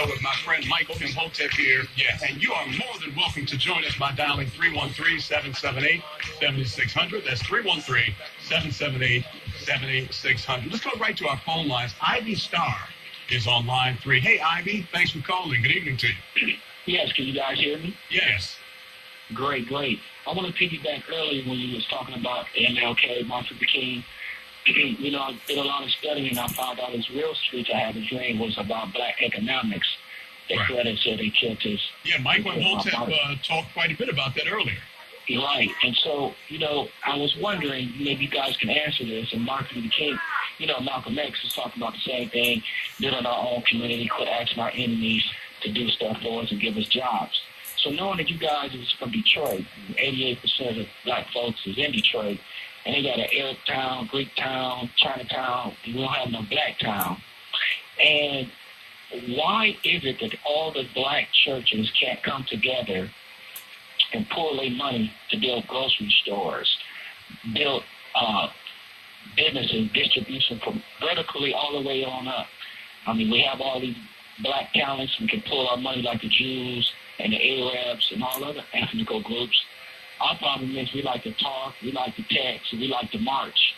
Show with my friend Michael Imhotep here. Yes. And you are more than welcome to join us by dialing 313-778-7600. That's 313-778-7600. Let's go right to our phone lines. Ivy Starr is on line 3. Hey, Ivy, thanks for calling. Good evening to you. Yes, can you guys hear me? Yes. Great. I want to piggyback earlier when you was talking about MLK, Martin Luther King. You know, I did a lot of studying, and I found out his real speech I had a dream was about black economics. They said they killed his... Yeah, Michael Imhotep talked quite a bit about that earlier. Right. And so, you know, I was wondering, maybe you guys can answer this, and Martin Luther King, you know, Malcolm X is talking about the same thing, building our own community, quit asking our enemies to do stuff for us and give us jobs. So knowing that you guys is from Detroit, 88% of black folks is in Detroit, and they got an Arab town, Greek town, Chinatown, and we don't have no black town. And why is it that all the black churches can't come together and pool their money to build grocery stores, build businesses, distribution from vertically all the way on up? I mean, we have all these black talents. We can pull our money like the Jews and the Arabs and all other ethnical groups. Our problem is we like to talk, we like to text, we like to march.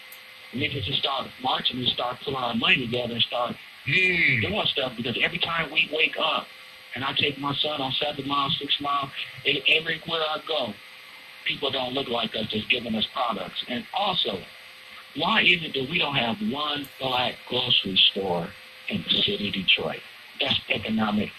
We need to just start marching and start pulling our money together and start doing stuff, because every time we wake up, and I take my son on 7 miles, 6 miles, everywhere I go, people don't look like us just giving us products. And also, why is it that we don't have one black grocery store in the city of Detroit? That's economic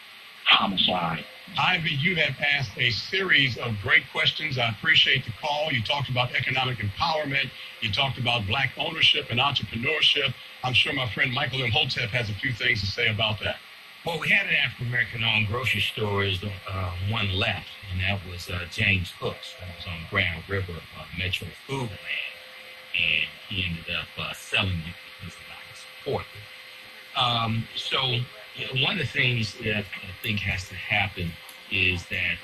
homicide. Ivy, you have asked a series of great questions. I appreciate the call. You talked about economic empowerment. You talked about black ownership and entrepreneurship. I'm sure my friend Michael Imhotep has a few things to say about that. Well, we had an African-American-owned grocery store, one left, and that was James Hook's. That was on Grand River, Metro Food Land, and he ended up selling it because of lack of support. So one of the things that I think has to happen is that,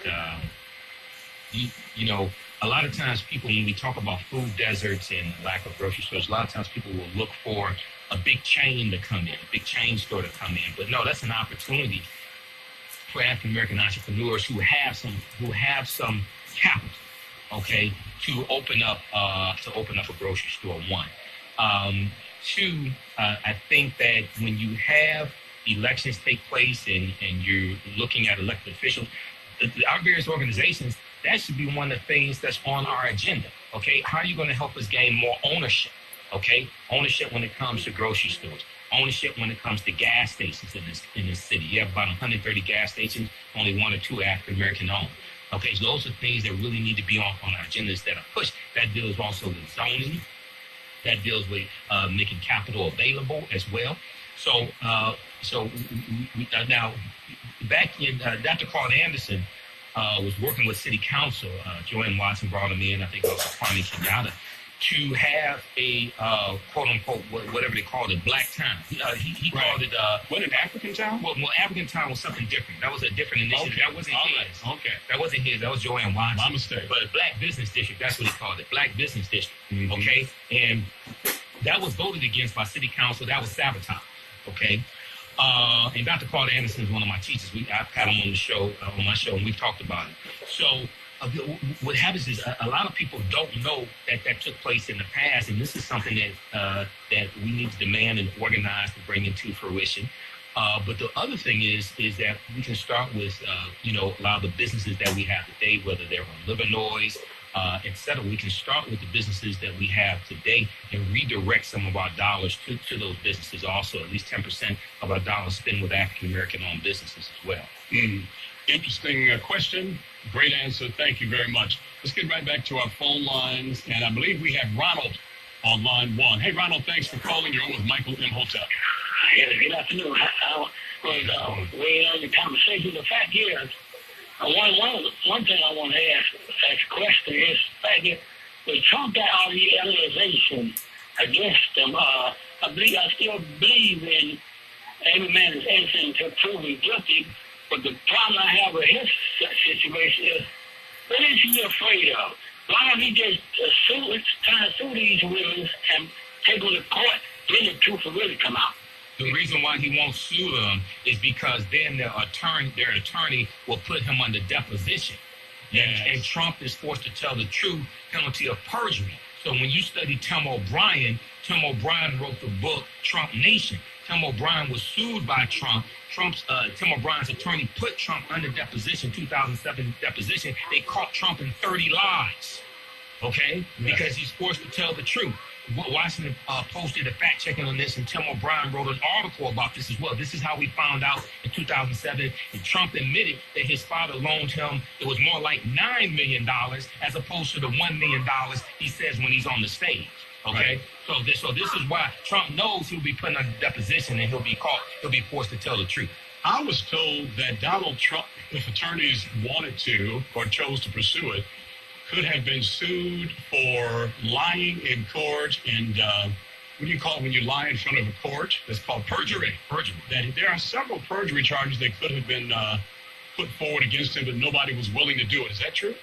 you know, a lot of times people, when we talk about food deserts and lack of grocery stores, a lot of times people will look for a big chain to come in, a big chain store to come in. But no, that's an opportunity for African-American entrepreneurs who have some capital, okay, to open up a grocery store, one. Two, I think that when you have elections take place and you're looking at elected officials, our various organizations, that should be one of the things that's on our agenda, okay? How are you going to help us gain more ownership, okay? Ownership when it comes to grocery stores, ownership when it comes to gas stations in this city. You have about 130 gas stations, only 1 or 2 African-American owned. Okay, so those are things that really need to be on our agendas that are pushed. That deals also with zoning. That deals with making capital available as well. So now, back in, Dr. Carl Anderson was working with City Council. Joanne Watson brought him in, I think also Kwame Kenyatta, to have a quote-unquote, whatever they called it, black town. He called it... What, an African town? Well, African town was something different. That was a different initiative. Okay. That wasn't his. Okay. That wasn't his. That was Joanne Watson. My mistake. But Black Business District, that's what he called it. Black Business District, Mm-hmm. okay? And that was voted against by City Council. That was sabotage, okay? And Dr. Carl Anderson is one of my teachers. I've had him on the show, on my show, and we've talked about it. So what happens is a lot of people don't know that took place in the past, and this is something that we need to demand and organize to bring into fruition. But the other thing is that we can start with, a lot of the businesses that we have today, whether they're on Livernois, et cetera. We can start with the businesses that we have today and redirect some of our dollars to those businesses also. At least 10% of our dollars spent with African-American owned businesses as well. Interesting question. Great answer. Thank you very much. Let's get right back to our phone lines. And I believe we have Ronald on line 1. Hey, Ronald, thanks for calling. You're on with Michael Imhotep. Good afternoon. I was weighing on the conversation. The fact is, one thing I want to ask a question is the fact that when Trump got all the alienation against them, I still believe in every man is innocent until proven guilty. But the problem I have with his situation is, what is he afraid of? Why don't he just try to sue these women and take them to court, then the truth will really come out? The reason why he won't sue them is because then their attorney will put him under deposition. Yes. And Trump is forced to tell the truth, penalty of perjury. So when you study Tim O'Brien wrote the book Trump Nation. Tim O'Brien was sued by Trump. Tim O'Brien's attorney put Trump under deposition, 2007 deposition. They caught Trump in 30 lies, okay? Because he's forced to tell the truth. Washington Post did a fact checking on this, and Tim O'Brien wrote an article about this as well. This is how we found out in 2007. And Trump admitted that his father loaned him, it was more like $9 million as opposed to the $1 million he says when he's on the stage. Okay, right. So this is why Trump knows he'll be put under deposition and he'll be caught. He'll be forced to tell the truth. I was told that Donald Trump, if attorneys wanted to or chose to pursue it, could have been sued for lying in court and what do you call it when you lie in front of a court? That's called perjury. Perjury. That there are several perjury charges that could have been put forward against him, but nobody was willing to do it. Is that true?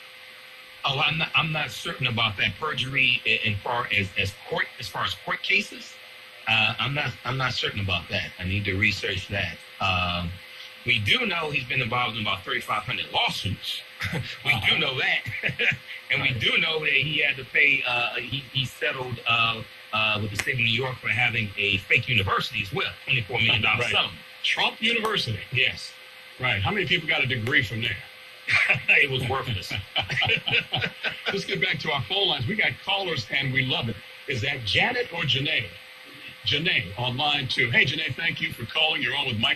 Oh, I'm not certain about that perjury as far as court cases. I'm not certain about that. I need to research that. We do know he's been involved in about 3,500 lawsuits. We do know that, and we do know that he had to pay. He settled with the state of New York for having a fake university as well, $24 million settlement. Trump University. Yes. Right. How many people got a degree from there? It was worthless. Let's get back to our phone lines. We got callers, and we love it. Is that Janet or Janae? Janae on line 2. Hey, Janae, thank you for calling. You're on with Mike.